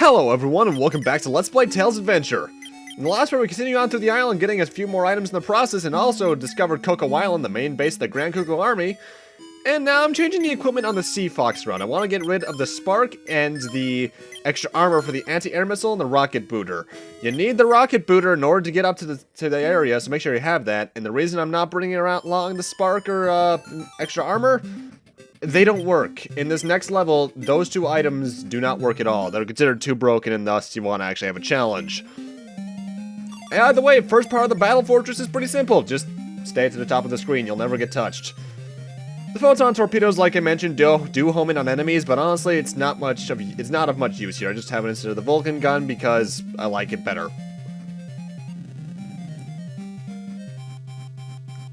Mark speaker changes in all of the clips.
Speaker 1: Hello everyone and welcome back to Let's Play Tails Adventure. In the last part we continue on through the island, getting a few more items in the process, and also discovered Kuku Island, the main base of the Grand Kuku Army. And now I'm changing the equipment on the Sea Fox run. I want to get rid of the Spark and the extra armor for the anti-air missile and the rocket booter. You need the rocket booter in order to get up to the area, so make sure you have that. And the reason I'm not bringing around along the Spark or extra armor, they don't work. In this next level, those two items do not work at all. They're considered too broken, and thus you want to actually have a challenge. And either way, first part of the Battle Fortress is pretty simple. Just stay to the top of the screen. You'll never get touched. The photon torpedoes, like I mentioned, do home in on enemies, but honestly, it's not of much use here. I just have it instead of the Vulcan gun because I like it better.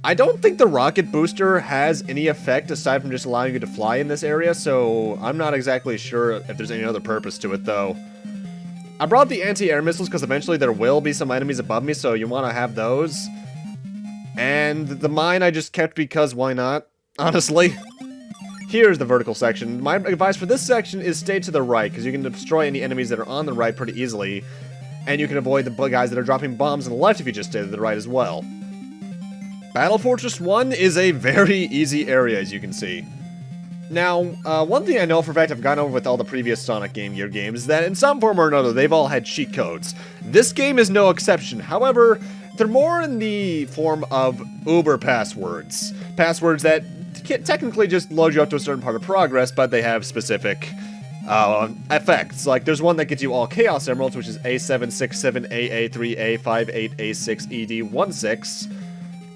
Speaker 1: I don't think the rocket booster has any effect aside from just allowing you to fly in this area, so I'm not exactly sure if there's any other purpose to it, though. I brought the anti-air missiles because eventually there will be some enemies above me, so you want to have those. And the mine I just kept because why not, honestly. Here's the vertical section. My advice for this section is stay to the right, because you can destroy any enemies that are on the right pretty easily, and you can avoid the guys that are dropping bombs on the left if you just stay to the right as well. Battle Fortress 1 is a very easy area, as you can see. Now, one thing I know for a fact I've gone over with all the previous Sonic Game Gear games is that in some form or another, they've all had cheat codes. This game is no exception. However, they're more in the form of Uber passwords. Passwords that technically just load you up to a certain part of progress, but they have specific effects. Like, there's one that gets you all Chaos Emeralds, which is A767, AA3, A58, A6, ED16.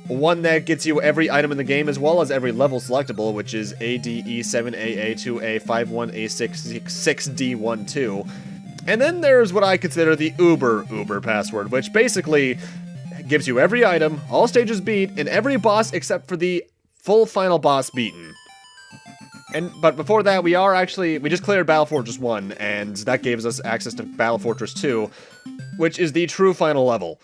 Speaker 1: One that gets you every item in the game as well as every level selectable, which is ADE7AA2A51A66D12. And then there's what I consider the Uber password, which basically gives you every item, all stages beat, and every boss except for the full final boss beaten. But before that, we just cleared Battle Fortress 1, and that gives us access to Battle Fortress 2, which is the true final level.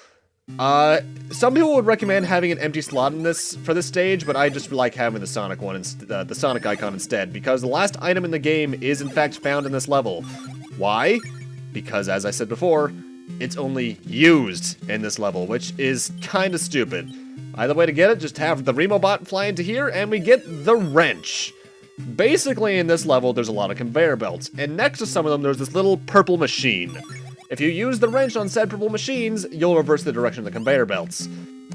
Speaker 1: Some people would recommend having an empty slot in for this stage, but I just like having the Sonic one, the Sonic icon instead, because the last item in the game is in fact found in this level. Why? Because, as I said before, it's only used in this level, which is kinda stupid. Either way to get it, just have the Remobot fly into here, and we get the wrench. Basically, in this level, there's a lot of conveyor belts, and next to some of them, there's this little purple machine. If you use the wrench on said purple machines, you'll reverse the direction of the conveyor belts.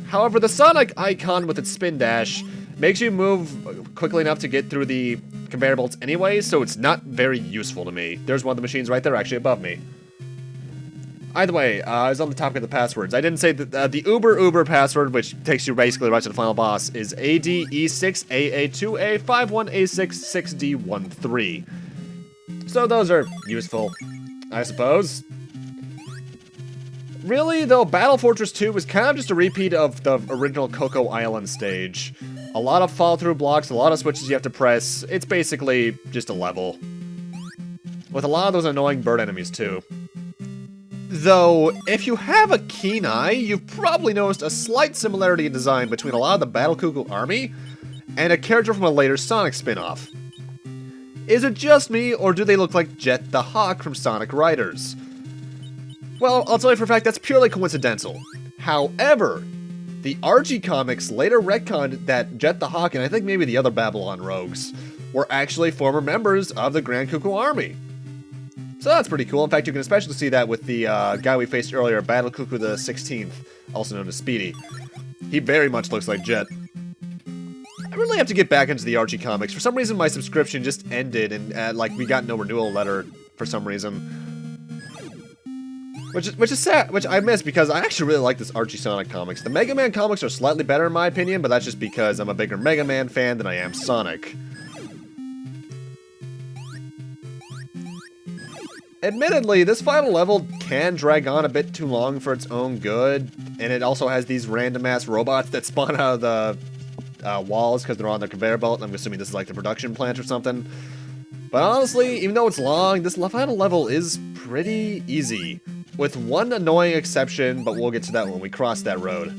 Speaker 1: However, the Sonic icon with its spin dash makes you move quickly enough to get through the conveyor belts anyway, so it's not very useful to me. There's one of the machines right there, actually above me. Either way, I was on the topic of the passwords. I didn't say that the Uber password, which takes you basically right to the final boss, is ADE6AA2A51A66D13. So those are useful, I suppose. Really, though, Battle Fortress 2 was kind of just a repeat of the original Kuku Island stage. A lot of fall-through blocks, a lot of switches you have to press. It's basically just a level. With a lot of those annoying bird enemies, too. Though, if you have a keen eye, you've probably noticed a slight similarity in design between a lot of the Battle Kuku army and a character from a later Sonic spin-off. Is it just me, or do they look like Jet the Hawk from Sonic Riders? Well, I'll tell you for a fact that's purely coincidental. However, the Archie comics later retconned that Jet the Hawk and I think maybe the other Babylon rogues were actually former members of the Grand Kuku Army. So that's pretty cool. In fact, you can especially see that with the guy we faced earlier, Battle Kuku the 16th, also known as Speedy. He very much looks like Jet. I really have to get back into the Archie comics. For some reason, my subscription just ended and we got no renewal letter for some reason. Which is sad, which I miss because I actually really like this Archie Sonic comics. The Mega Man comics are slightly better in my opinion, but that's just because I'm a bigger Mega Man fan than I am Sonic. Admittedly, this final level can drag on a bit too long for its own good, and it also has these random-ass robots that spawn out of the walls because they're on the conveyor belt. I'm assuming this is like the production plant or something. But honestly, even though it's long, this final level is pretty easy. With one annoying exception, but we'll get to that when we cross that road.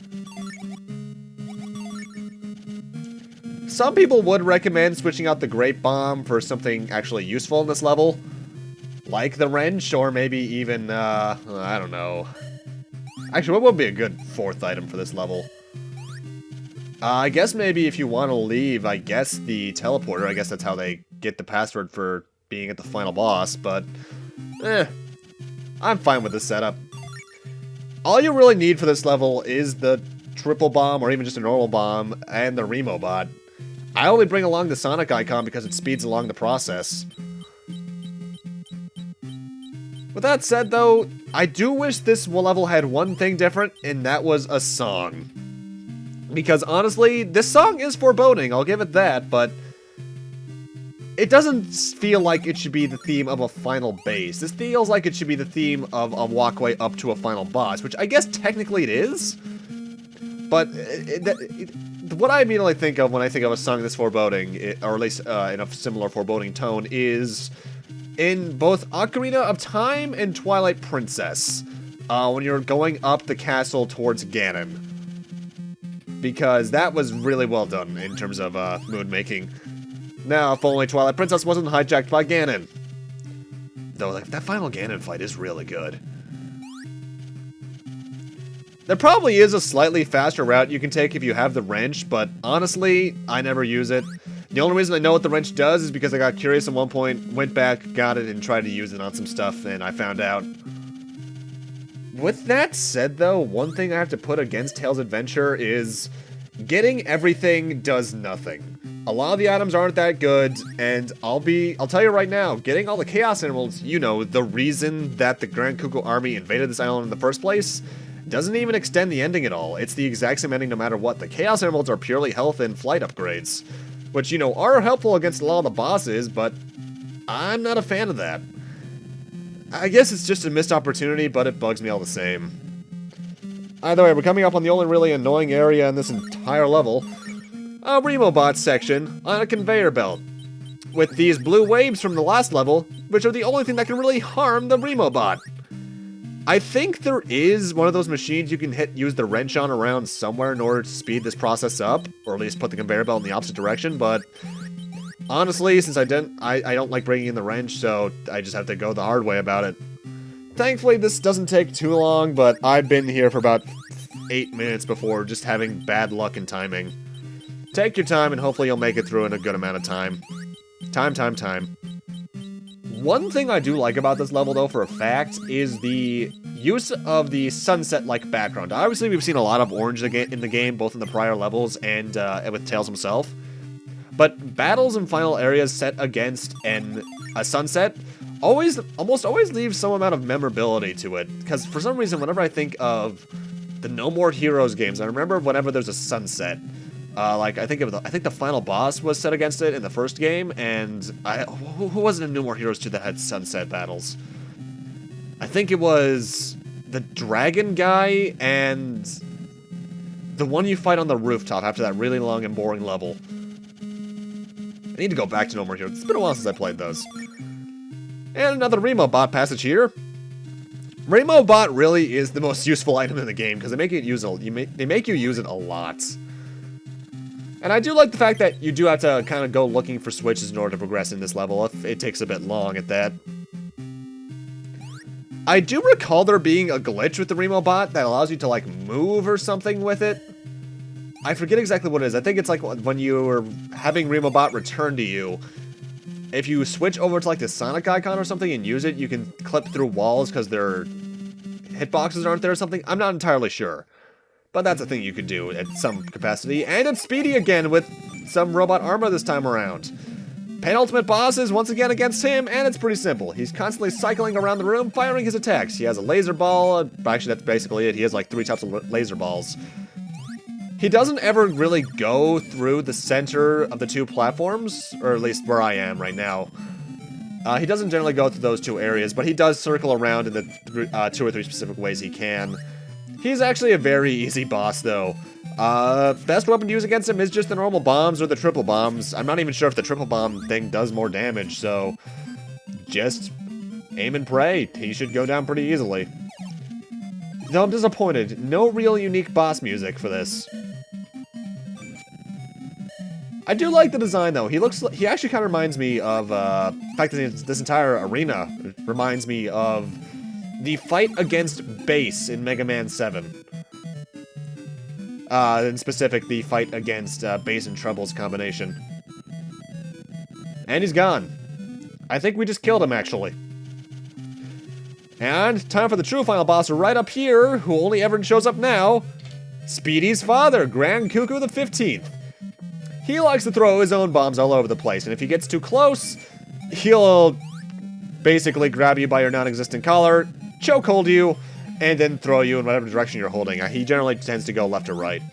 Speaker 1: Some people would recommend switching out the Great Bomb for something actually useful in this level. Like the wrench, or maybe even, I don't know. Actually, what would be a good 4th item for this level? I guess maybe if you want to leave, I guess the teleporter. I guess that's how they get the password for being at the final boss, but I'm fine with this setup. All you really need for this level is the triple bomb, or even just a normal bomb, and the Remo bot. I only bring along the Sonic icon because it speeds along the process. With that said, though, I do wish this level had one thing different, and that was a song. Because honestly, this song is foreboding, I'll give it that, but it doesn't feel like it should be the theme of a final base. This feels like it should be the theme of a walkway up to a final boss, which I guess technically it is. But what I immediately think of when I think of a song that's foreboding, or at least in a similar foreboding tone, is in both Ocarina of Time and Twilight Princess, when you're going up the castle towards Ganon. Because that was really well done in terms of mood making. Now, if only Twilight Princess wasn't hijacked by Ganon. Though, like, that final Ganon fight is really good. There probably is a slightly faster route you can take if you have the wrench, but honestly, I never use it. The only reason I know what the wrench does is because I got curious at one point, went back, got it, and tried to use it on some stuff, and I found out. With that said, though, one thing I have to put against Tails' Adventure is getting everything does nothing. A lot of the items aren't that good, and I'll tell you right now, getting all the Chaos Emeralds, you know, the reason that the Grand Kuku army invaded this island in the first place, doesn't even extend the ending at all. It's the exact same ending no matter what. The Chaos Emeralds are purely health and flight upgrades, which, you know, are helpful against a lot of the bosses, but I'm not a fan of that. I guess it's just a missed opportunity, but it bugs me all the same. Either way, we're coming up on the only really annoying area in this entire level. A Remo bot section on a conveyor belt. With these blue waves from the last level, which are the only thing that can really harm the Remo bot. I think there is one of those machines you can use the wrench on around somewhere in order to speed this process up, or at least put the conveyor belt in the opposite direction, but honestly, since I don't like bringing in the wrench, so I just have to go the hard way about it. Thankfully, this doesn't take too long, but I've been here for about 8 minutes before just having bad luck and timing. Take your time, and hopefully you'll make it through in a good amount of time. Time. One thing I do like about this level, though, for a fact, is the use of the sunset-like background. Obviously, we've seen a lot of orange in the game, both in the prior levels and with Tails himself. But battles and final areas set against a sunset almost always leave some amount of memorability to it. Because for some reason, whenever I think of the No More Heroes games, I remember whenever there's a sunset. I think the final boss was set against it in the first game, and who was it in No More Heroes 2 that had sunset battles? I think it was the dragon guy and the one you fight on the rooftop after that really long and boring level. I need to go back to No More Heroes. It's been a while since I played those. And another Remo bot passage here. Remo bot really is the most useful item in the game because they make you use it a lot. And I do like the fact that you do have to kind of go looking for switches in order to progress in this level, if it takes a bit long at that. I do recall there being a glitch with the Remo bot that allows you to, like, move or something with it. I forget exactly what it is. I think it's like when you were having Remo bot return to you. If you switch over to, like, the Sonic icon or something and use it, you can clip through walls because their hitboxes aren't there or something. I'm not entirely sure. But that's a thing you could do at some capacity. And it's Speedy again with some robot armor this time around. Penultimate boss is once again against him, and it's pretty simple. He's constantly cycling around the room, firing his attacks. He has a laser ball. Actually, that's basically it. He has like 3 types of laser balls. He doesn't ever really go through the center of the 2 platforms, or at least where I am right now. He doesn't generally go through those 2 areas, but he does circle around in the 2 or 3 specific ways he can. He's actually a very easy boss, though. Best weapon to use against him is just the normal bombs or the triple bombs. I'm not even sure if the triple bomb thing does more damage, so just aim and pray. He should go down pretty easily. Though I'm disappointed. No real unique boss music for this. I do like the design, though. He actually kind of reminds me of, in fact, this entire arena reminds me of the fight against Bass in Mega Man 7. In specific, the fight against Bass and Trouble's combination. And he's gone. I think we just killed him, actually. And time for the true final boss right up here, who only ever shows up now. Speedy's father, Grand Kuku XV. He likes to throw his own bombs all over the place, and if he gets too close, he'll basically grab you by your non-existent collar, chokehold you, and then throw you in whatever direction you're holding. He generally tends to go left or right.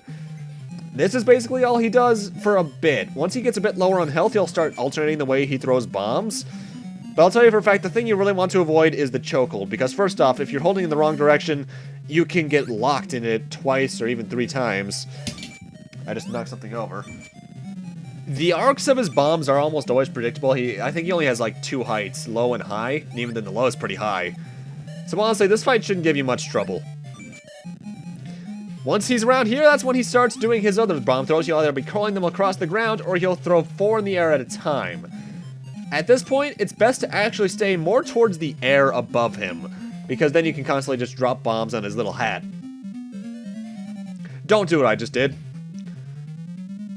Speaker 1: This is basically all he does for a bit. Once he gets a bit lower on health, he'll start alternating the way he throws bombs. But I'll tell you for a fact, the thing you really want to avoid is the chokehold, because first off, if you're holding in the wrong direction, you can get locked in it twice or even 3 times. I just knocked something over. The arcs of his bombs are almost always predictable. I think he only has like 2 heights, low and high, and even then the low is pretty high. So honestly, this fight shouldn't give you much trouble. Once he's around here, that's when he starts doing his other bomb throws. He'll either be curling them across the ground, or he'll throw 4 in the air at a time. At this point, it's best to actually stay more towards the air above him, because then you can constantly just drop bombs on his little hat. Don't do what I just did.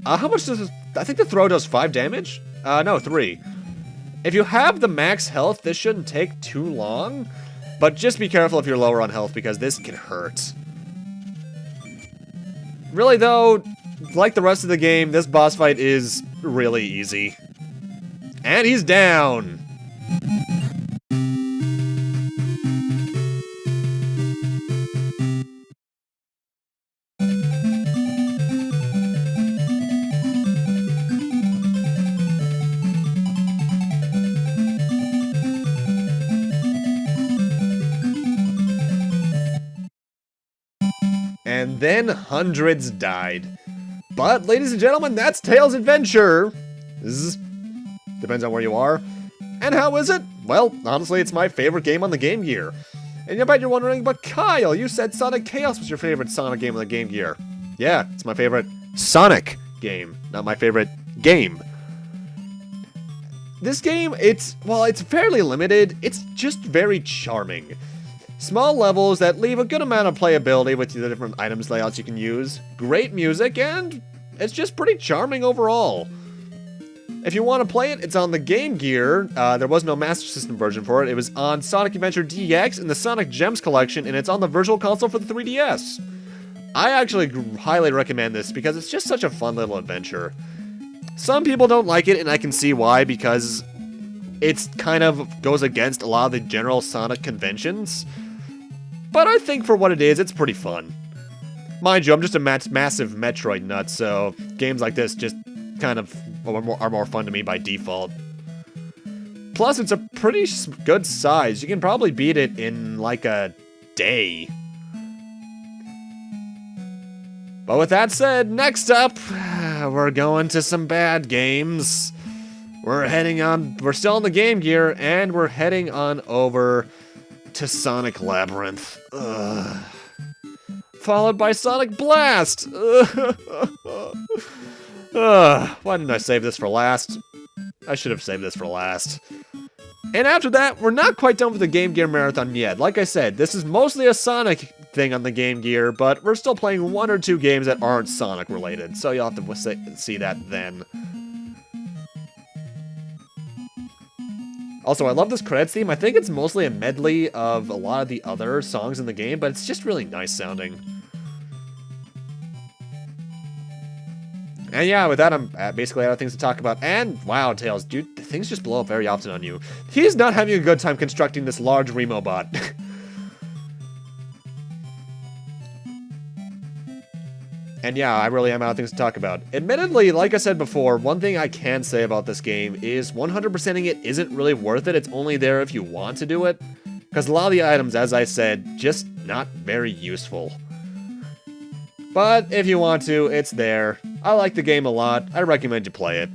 Speaker 1: How much does this... I think the throw does 5 damage? No, 3. If you have the max health, this shouldn't take too long, but just be careful if you're lower on health, because this can hurt. Really, though, like the rest of the game, this boss fight is really easy. And he's down! And then hundreds died. But, ladies and gentlemen, that's Tails' Adventure! Depends on where you are. And how is it? Well, honestly, it's my favorite game on the Game Gear. And I bet you're wondering, but Kyle, you said Sonic Chaos was your favorite Sonic game on the Game Gear. Yeah, it's my favorite Sonic game, not my favorite game. This game, it's fairly limited. It's just very charming. Small levels that leave a good amount of playability with the different items layouts you can use. Great music, and it's just pretty charming overall. If you want to play it, it's on the Game Gear. There was no Master System version for it. It was on Sonic Adventure DX in the Sonic Gems collection, and it's on the Virtual Console for the 3DS. I actually highly recommend this because it's just such a fun little adventure. Some people don't like it, and I can see why, because it's kind of goes against a lot of the general Sonic conventions. But I think for what it is, it's pretty fun. Mind you, I'm just a massive Metroid nut, so games like this just kind of are more fun to me by default. Plus, it's a pretty good size. You can probably beat it in like a day. But with that said, next up, we're going to some bad games. We're still on the Game Gear, and we're heading on over to Sonic Labyrinth. Ugh. Followed by Sonic Blast! Why didn't I save this for last? I should have saved this for last. And after that, we're not quite done with the Game Gear Marathon yet. Like I said, this is mostly a Sonic thing on the Game Gear, but we're still playing 1 or 2 games that aren't Sonic related, so you'll have to see that then. Also, I love this credits theme. I think it's mostly a medley of a lot of the other songs in the game, but it's just really nice sounding. And yeah, with that, I'm basically out of things to talk about. And wow, Tails, dude, things just blow up very often on you. He's not having a good time constructing this large Remo bot. And yeah, I really am out of things to talk about. Admittedly, like I said before, one thing I can say about this game is 100%ing it isn't really worth it. It's only there if you want to do it. Because a lot of the items, as I said, just not very useful. But if you want to, it's there. I like the game a lot. I recommend you play it.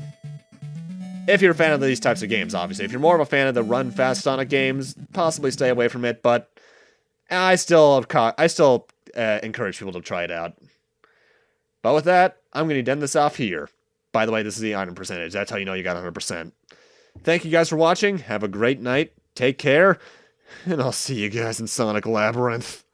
Speaker 1: If you're a fan of these types of games, obviously. If you're more of a fan of the run fast Sonic games, possibly stay away from it, but I still encourage people to try it out. But with that, I'm going to end this off here. By the way, this is the item percentage. That's how you know you got 100%. Thank you guys for watching. Have a great night. Take care. And I'll see you guys in Sonic Labyrinth.